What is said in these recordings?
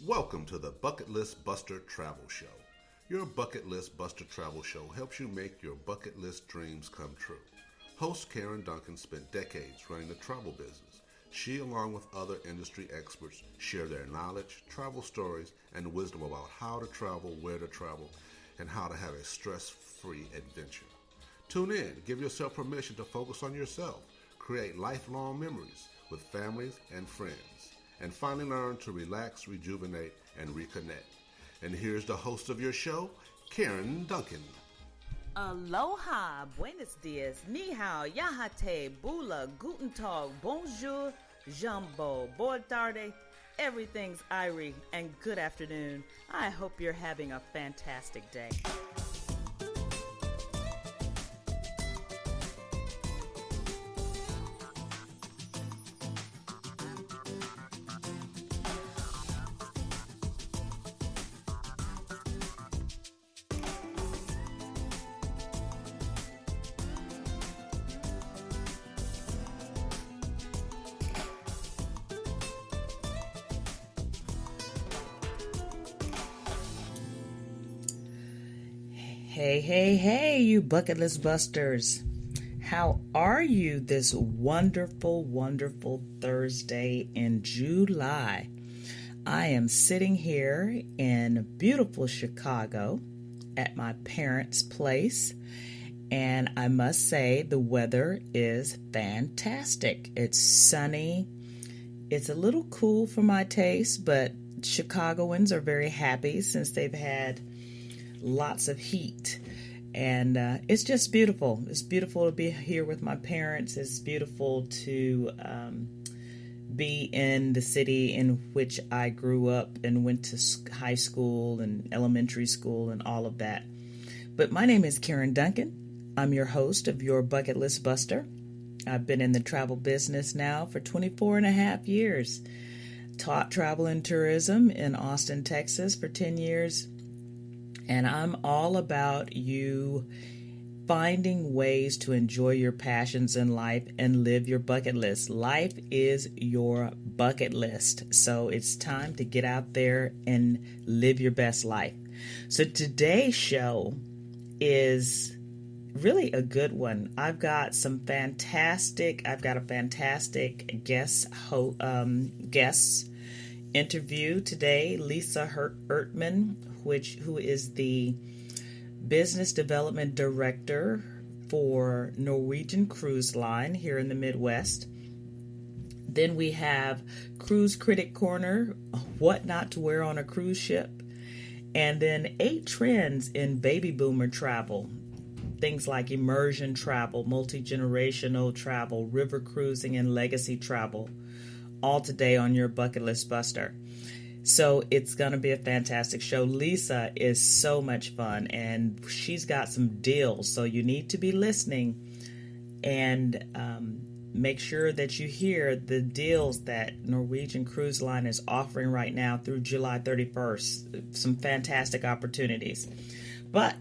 Welcome to the Bucket List Buster Travel Show. Your Bucket List Buster Travel Show helps you make your bucket list dreams come true. Host Karen Duncan spent decades running the travel business. She, along with other industry experts, share their knowledge, travel stories, and wisdom about how to travel, where to travel, and how to have a stress-free adventure. Tune in, give yourself permission to focus on yourself, create lifelong memories with families and friends, and finally learn to relax, rejuvenate, and reconnect. And here's the host of your show, Karen Duncan. Aloha, buenos dias, ni hao, yahate, bula, guten tag, bonjour, jumbo, boa tarde, everything's Irie, and good afternoon. I hope you're having a fantastic day. Hey, you bucket list busters. How are you this wonderful, wonderful Thursday in July? I am sitting here in beautiful Chicago at my parents' place, and I must say the weather is fantastic. It's sunny. It's a little cool for my taste, but Chicagoans are very happy since they've had lots of heat, and it's just beautiful. It's beautiful to be here with my parents. It's beautiful to be in the city in which I grew up and went to high school and elementary school and all of that. But my name is Karen Duncan. I'm your host of your Bucket List Buster. I've been in the travel business now for 24 and a half years. Taught travel and tourism in Austin, Texas for 10 years. And I'm all about you finding ways to enjoy your passions in life and live your bucket list. Life is your bucket list. So it's time to get out there and live your best life. So today's show is really a good one. I've got a fantastic guest interview today, Lisa Eartmann, who is the business development director for Norwegian Cruise Line here in the Midwest. Then we have Cruise Critic Corner, what not to wear on a cruise ship. And then 8 trends in baby boomer travel. Things like immersion travel, multi-generational travel, river cruising, and legacy travel. All today on your Bucket List Buster. So it's going to be a fantastic show. Lisa is so much fun, and she's got some deals. So you need to be listening and make sure that you hear the deals that Norwegian Cruise Line is offering right now through July 31st. Some fantastic opportunities. But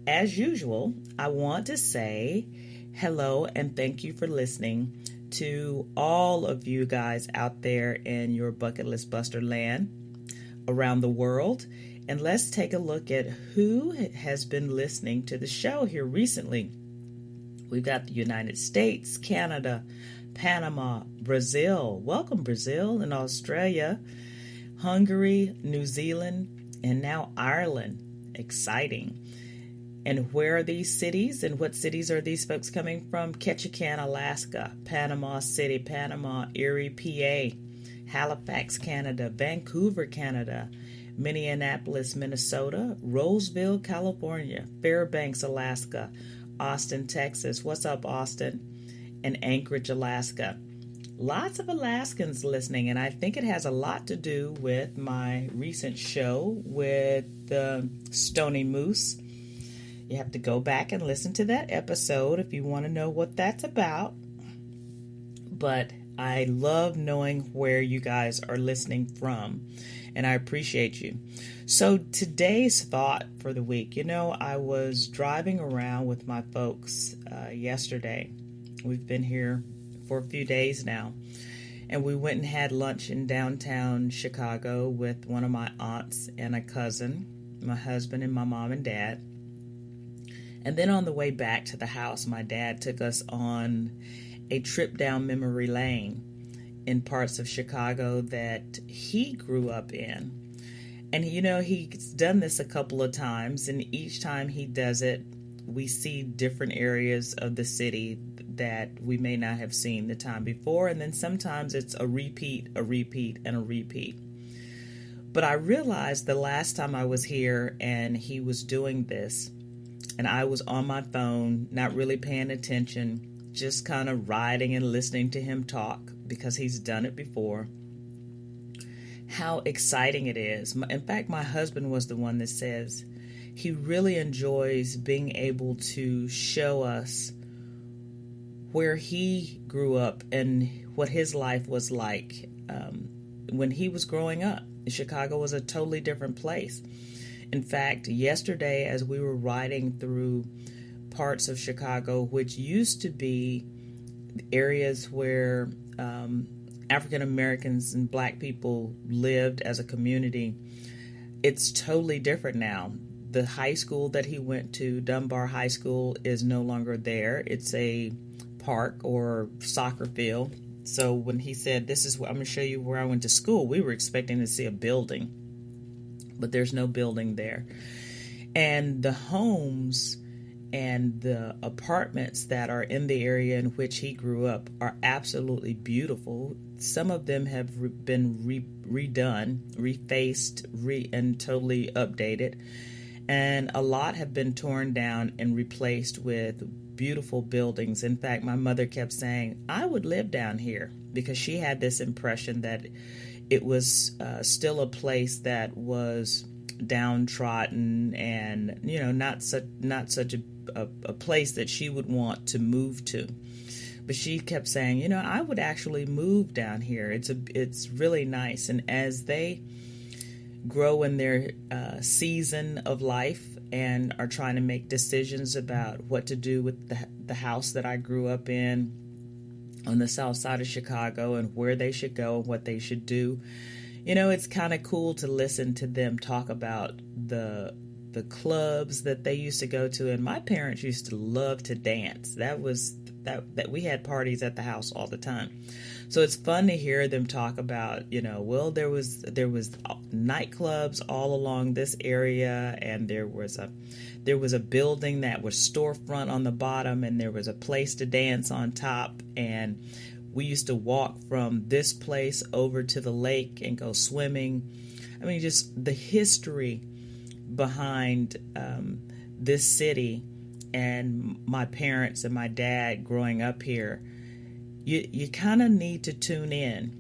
as usual, I want to say hello and thank you for listening to all of you guys out there in your Bucket List Buster land around the world. And let's take a look at who has been listening to the show here recently. We've got the United States, Canada, Panama, Brazil. Welcome, Brazil, and Australia, Hungary, New Zealand, and now Ireland. Exciting. And where are these cities, and what cities are these folks coming from? Ketchikan, Alaska, Panama City, Panama, Erie, PA, Halifax, Canada, Vancouver, Canada, Minneapolis, Minnesota, Roseville, California, Fairbanks, Alaska, Austin, Texas. What's up, Austin? And Anchorage, Alaska. Lots of Alaskans listening, and I think it has a lot to do with my recent show with the Stony Moose. You have to go back and listen to that episode if you want to know what that's about. But I love knowing where you guys are listening from, and I appreciate you. So today's thought for the week, I was driving around with my folks yesterday. We've been here for a few days now, And we went and had lunch in downtown Chicago with one of my aunts and a cousin, my husband and my mom and dad. And then on the way back to the house, my dad took us on a trip down memory lane in parts of Chicago that he grew up in. And, he's done this a couple of times, and each time he does it, we see different areas of the city that we may not have seen the time before. And then sometimes it's a repeat, and a repeat. But I realized the last time I was here and he was doing this, and I was on my phone, not really paying attention, just kind of riding and listening to him talk because he's done it before, how exciting it is. In fact, my husband was the one that says he really enjoys being able to show us where he grew up and what his life was like when he was growing up. Chicago was a totally different place. In fact, yesterday, as we were riding through parts of Chicago, which used to be areas where African Americans and Black people lived as a community, it's totally different now. The high school that he went to, Dunbar High School, is no longer there. It's a park or soccer field. So when he said, "This is I'm going to show you where I went to school," we were expecting to see a building, but there's no building there. And the homes and the apartments that are in the area in which he grew up are absolutely beautiful. Some of them have been redone, refaced, and totally updated. And a lot have been torn down and replaced with beautiful buildings. In fact, my mother kept saying, "I would live down here," because she had this impression that it was still a place that was downtrodden and, not such a place that she would want to move to. But she kept saying, "I would actually move down here. It's really nice." And as they grow in their season of life and are trying to make decisions about what to do with the house that I grew up in on the south side of Chicago and where they should go and what they should do, it's kind of cool to listen to them talk about the clubs that they used to go to. And my parents used to love to dance. That we had parties at the house all the time. So it's fun to hear them talk about, well, there was nightclubs all along this area, and there was a building that was storefront on the bottom, and there was a place to dance on top, and we used to walk from this place over to the lake and go swimming. I mean, just the history behind this city and my parents and my dad growing up here. You kind of need to tune in.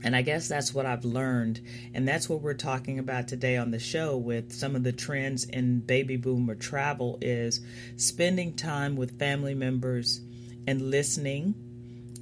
And I guess that's what I've learned. And that's what we're talking about today on the show with some of the trends in baby boomer travel, is spending time with family members and listening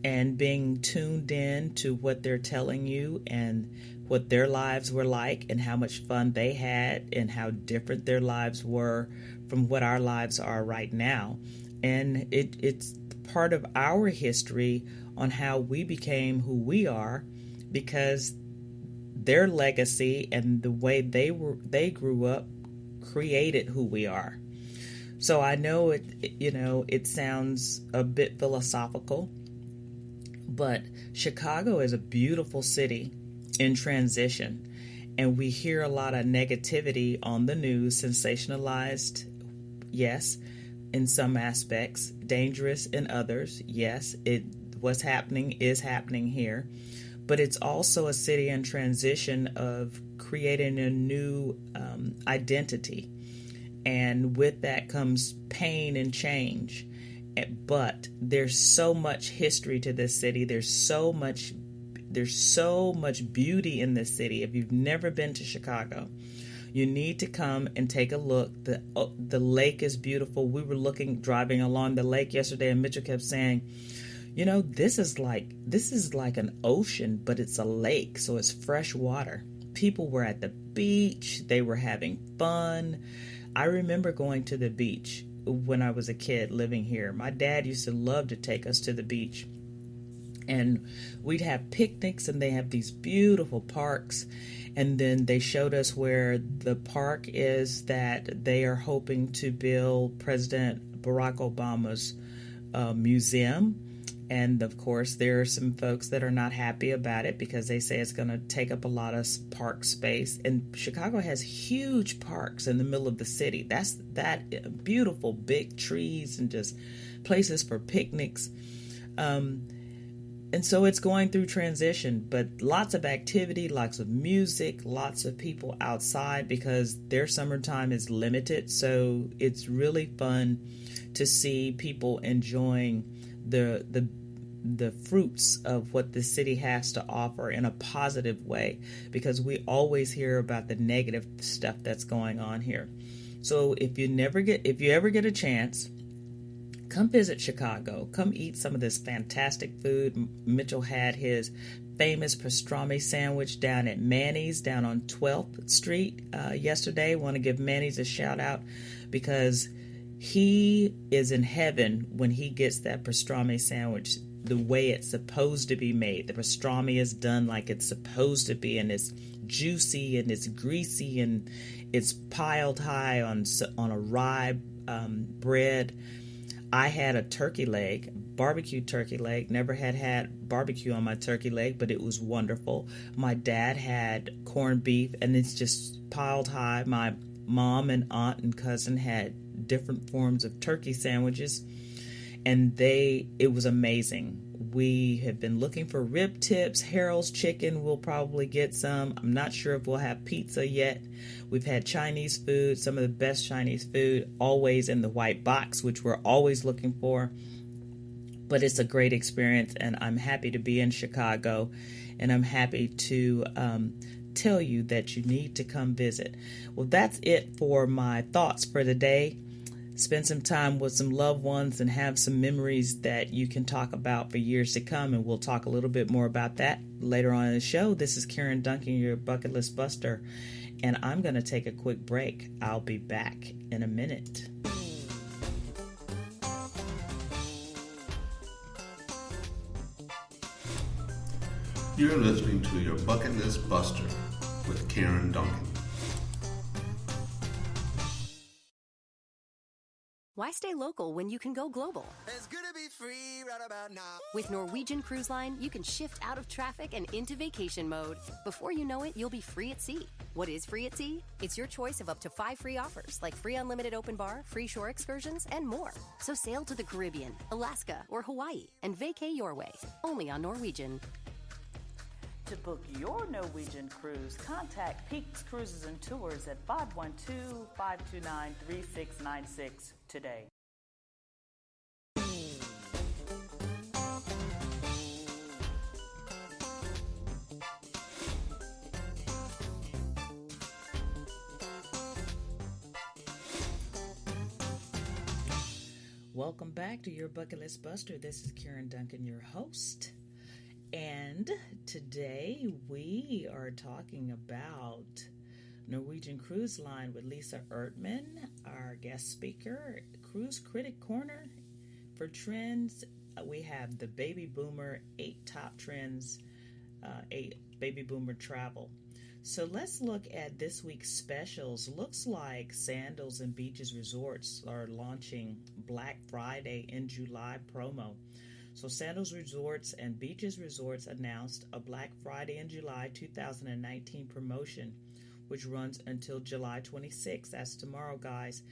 and being tuned in to what they're telling you and what their lives were like and how much fun they had and how different their lives were from what our lives are right now. And it's part of our history on how we became who we are, because their legacy and the way they grew up created who we are. So I know it sounds a bit philosophical, but Chicago is a beautiful city in transition, and we hear a lot of negativity on the news, sensationalized, yes, in some aspects, dangerous in others. Yes, what's happening is happening here, but it's also a city in transition of creating a new identity, and with that comes pain and change. But there's so much history to this city. There's so much beauty in this city. If you've never been to Chicago, you need to come and take a look. The lake is beautiful. We were driving along the lake yesterday, and Mitchell kept saying, this is like an ocean, but it's a lake, so it's fresh water. People were at the beach. They were having fun. I remember going to the beach when I was a kid living here. My dad used to love to take us to the beach. And we'd have picnics, and they have these beautiful parks. And then they showed us where the park is that they are hoping to build President Barack Obama's museum. And of course, there are some folks that are not happy about it because they say it's going to take up a lot of park space. And Chicago has huge parks in the middle of the city. That's that beautiful big trees and just places for picnics. And so it's going through transition, but lots of activity, lots of music, lots of people outside because their summertime is limited. So it's really fun to see people enjoying the fruits of what the city has to offer in a positive way, because we always hear about the negative stuff that's going on here. So if you ever get a chance, come visit Chicago. Come eat some of this fantastic food. Mitchell had his famous pastrami sandwich down at Manny's down on 12th Street yesterday. Want to give Manny's a shout out because he is in heaven when he gets that pastrami sandwich the way it's supposed to be made. The pastrami is done like it's supposed to be, and it's juicy and it's greasy and it's piled high on a rye bread. I had a barbecue turkey leg. Never had barbecue on my turkey leg, but it was wonderful. My dad had corned beef, and it's just piled high. My mom and aunt and cousin had different forms of turkey sandwiches, and it was amazing. We have been looking for rib tips, Harold's chicken. We'll probably get some. I'm not sure if we'll have pizza yet. We've had Chinese food, some of the best Chinese food, always in the white box, which we're always looking for. But it's a great experience, and I'm happy to be in Chicago, and I'm happy to tell you that you need to come visit. Well, that's it for my thoughts for the day. Spend some time with some loved ones and have some memories that you can talk about for years to come. And we'll talk a little bit more about that later on in the show. This is Karen Duncan, your Bucket List Buster, and I'm going to take a quick break. I'll be back in a minute. You're listening to your Bucket List Buster with Karen Duncan. Why stay local when you can go global? It's gonna be free right about now. With Norwegian Cruise Line, you can shift out of traffic and into vacation mode. Before you know it, you'll be free at sea. What is free at sea? It's your choice of up to 5 free offers, like free unlimited open bar, free shore excursions, and more. So sail to the Caribbean, Alaska, or Hawaii and vacay your way, only on Norwegian. To book your Norwegian cruise, contact Peaks Cruises and Tours at 512-529-3696 today. Welcome back to your Bucket List Buster. This is Karen Duncan, your host. And today we are talking about Norwegian Cruise Line with Lisa Eartmann, our guest speaker. Cruise Critic Corner for trends. We have the Baby Boomer 8 top trends, 8 Baby Boomer travel. So let's look at this week's specials. Looks like Sandals and Beaches Resorts are launching Black Friday in July promo. So Sandals Resorts and Beaches Resorts announced a Black Friday in July 2019 promotion, which runs until July 26th. That's tomorrow, guys.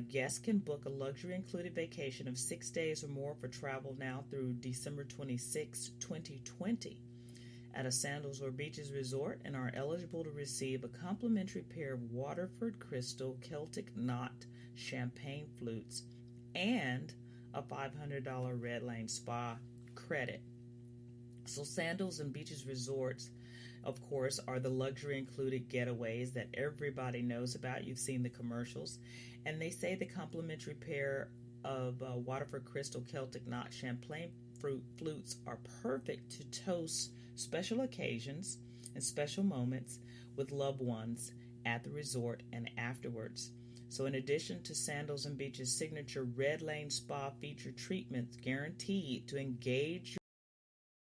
Guests can book a luxury included vacation of 6 days or more for travel now through December 26, 2020 at a Sandals or Beaches Resort and are eligible to receive a complimentary pair of Waterford Crystal Celtic Knot champagne flutes and a $500 Red Lane Spa credit. So Sandals and Beaches Resorts, of course, are the luxury included getaways that everybody knows about. You've seen the commercials. And they say the complimentary pair of Waterford Crystal Celtic Knot champagne flutes are perfect to toast special occasions and special moments with loved ones at the resort and afterwards. So in addition to Sandals and Beaches' signature Red Lane Spa feature treatments guaranteed to engage